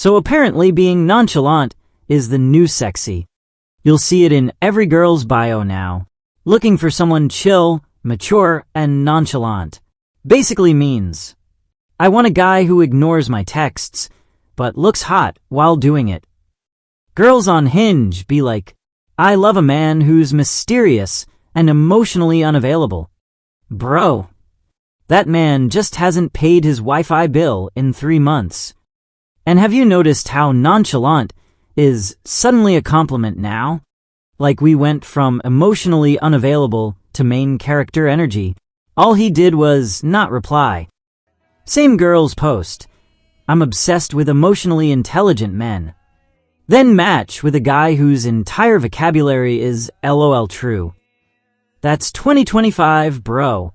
So apparently being nonchalant is the new sexy. You'll see it in every girl's bio now. Looking for someone chill, mature, and nonchalant. Basically means, I want a guy who ignores my texts, but looks hot while doing it. Girls on Hinge be like, I love a man who's mysterious and emotionally unavailable. Bro, that man just hasn't paid his Wi-Fi bill in 3 months. And have you noticed how nonchalant is suddenly a compliment now? Like we went from emotionally unavailable to main character energy. All he did was not reply. Same girl's post. I'm obsessed with emotionally intelligent men. Then match with a guy whose entire vocabulary is LOL true. That's 2025, bro.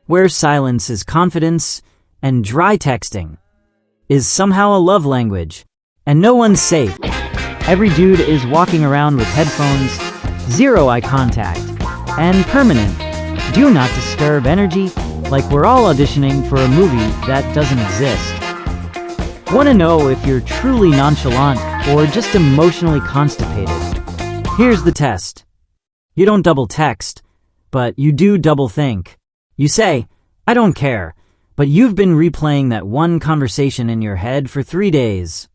Where silence is confidence and dry texting is somehow a love language, and no one's safe. Every dude is walking around with headphones, zero eye contact, and permanent do not disturb energy, like we're all auditioning for a movie that doesn't exist. Want to know if you're truly nonchalant or just emotionally constipated? Here's the test. You don't double text, but you do double think. You say, I don't care, but you've been replaying that one conversation in your head for 3 days.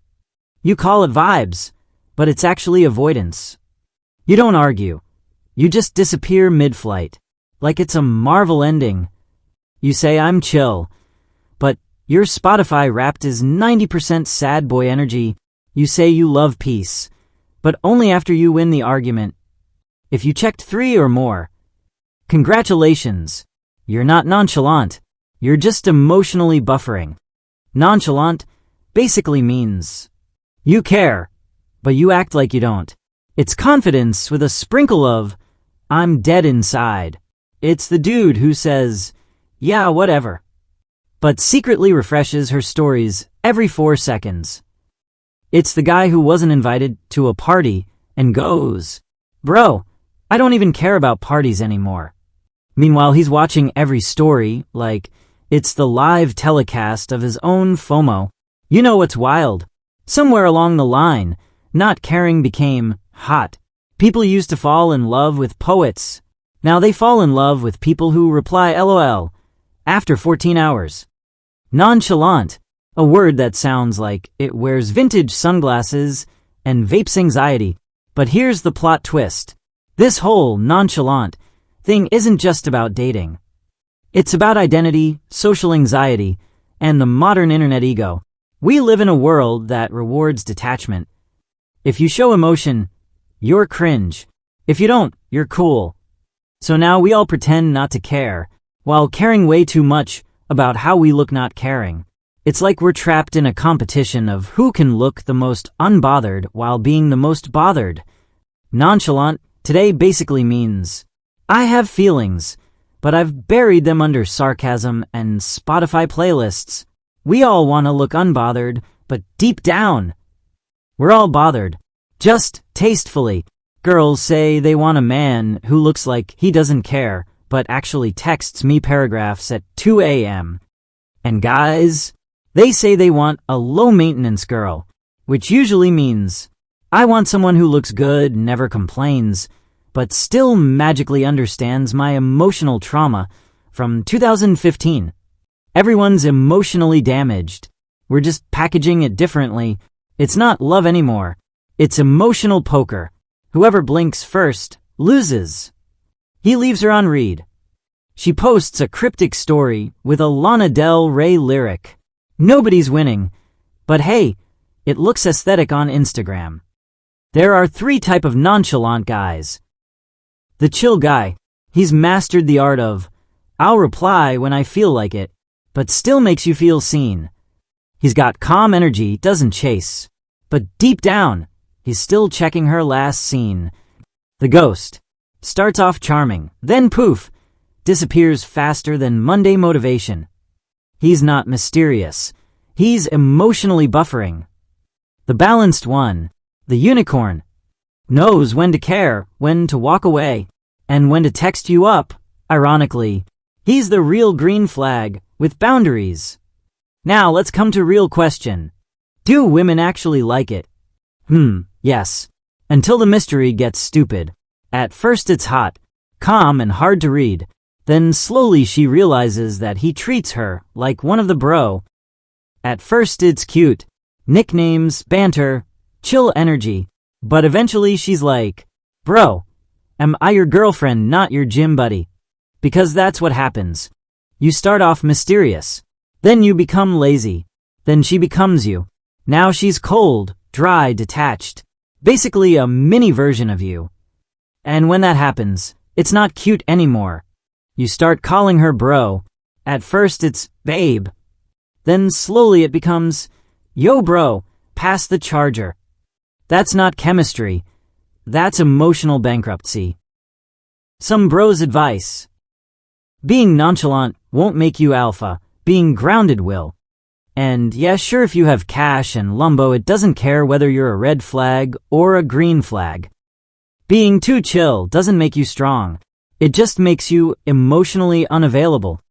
You call it vibes, but it's actually avoidance. You don't argue. You just disappear mid-flight, like it's a Marvel ending. You say, I'm chill, but your Spotify Wrapped is 90% sad boy energy. You say you love peace, but only after you win the argument. If you checked 3 or more, congratulations. You're not nonchalant. You're just emotionally buffering. Nonchalant basically means you care, but you act like you don't. It's confidence with a sprinkle of, I'm dead inside. It's the dude who says, yeah, whatever, but secretly refreshes her stories every 4 seconds. It's the guy who wasn't invited to a party and goes, bro, I don't even care about parties anymore. Meanwhile, he's watching every story like it's the live telecast of his own FOMO. You know what's wild? Somewhere along the line, not caring became hot. People used to fall in love with poets. Now they fall in love with people who reply LOL after 14 hours. Nonchalant, a word that sounds like it wears vintage sunglasses and vapes anxiety. But here's the plot twist. This whole nonchalant thing isn't just about dating. It's about identity, social anxiety, and the modern internet ego. We live in a world that rewards detachment. If you show emotion, you're cringe. If you don't, you're cool. So now we all pretend not to care, while caring way too much about how we look not caring. It's like we're trapped in a competition of who can look the most unbothered while being the most bothered. Nonchalant today basically means, I have feelings, but I've buried them under sarcasm and Spotify playlists. We all want to look unbothered, but deep down, we're all bothered. Just tastefully. Girls say they want a man who looks like he doesn't care, but actually texts me paragraphs at 2 a.m. And guys, they say they want a low-maintenance girl, which usually means, I want someone who looks good, never complains, but still magically understands my emotional trauma from 2015. Everyone's emotionally damaged. We're just packaging it differently. It's not love anymore. It's emotional poker. Whoever blinks first loses. He leaves her on read. She posts a cryptic story with a Lana Del Rey lyric. Nobody's winning, but hey, it looks aesthetic on Instagram. There are 3 types of nonchalant guys. The chill guy. He's mastered the art of, I'll reply when I feel like it, but still makes you feel seen. He's got calm energy, doesn't chase, but deep down, he's still checking her last scene. The ghost. Starts off charming, then poof, disappears faster than Monday motivation. He's not mysterious. He's emotionally buffering. The balanced one. The unicorn. Knows when to care, when to walk away, and when to text you up. Ironically, he's the real green flag with boundaries. Now let's come to real question. Do women actually like it? Yes. Until the mystery gets stupid. At first it's hot, calm and hard to read. Then slowly she realizes that he treats her like one of the bro. At first it's cute. Nicknames, banter, chill energy. But eventually she's like, bro, am I your girlfriend, not your gym buddy? Because that's what happens. You start off mysterious. Then you become lazy. Then she becomes you. Now she's cold, dry, detached. Basically a mini version of you. And when that happens, it's not cute anymore. You start calling her bro. At first it's babe. Then slowly it becomes, yo bro, pass the charger. That's not chemistry. That's emotional bankruptcy. Some bros' advice. Being nonchalant won't make you alpha. Being grounded will. And yeah, sure, if you have cash and lumbo, it doesn't care whether you're a red flag or a green flag. Being too chill doesn't make you strong. It just makes you emotionally unavailable.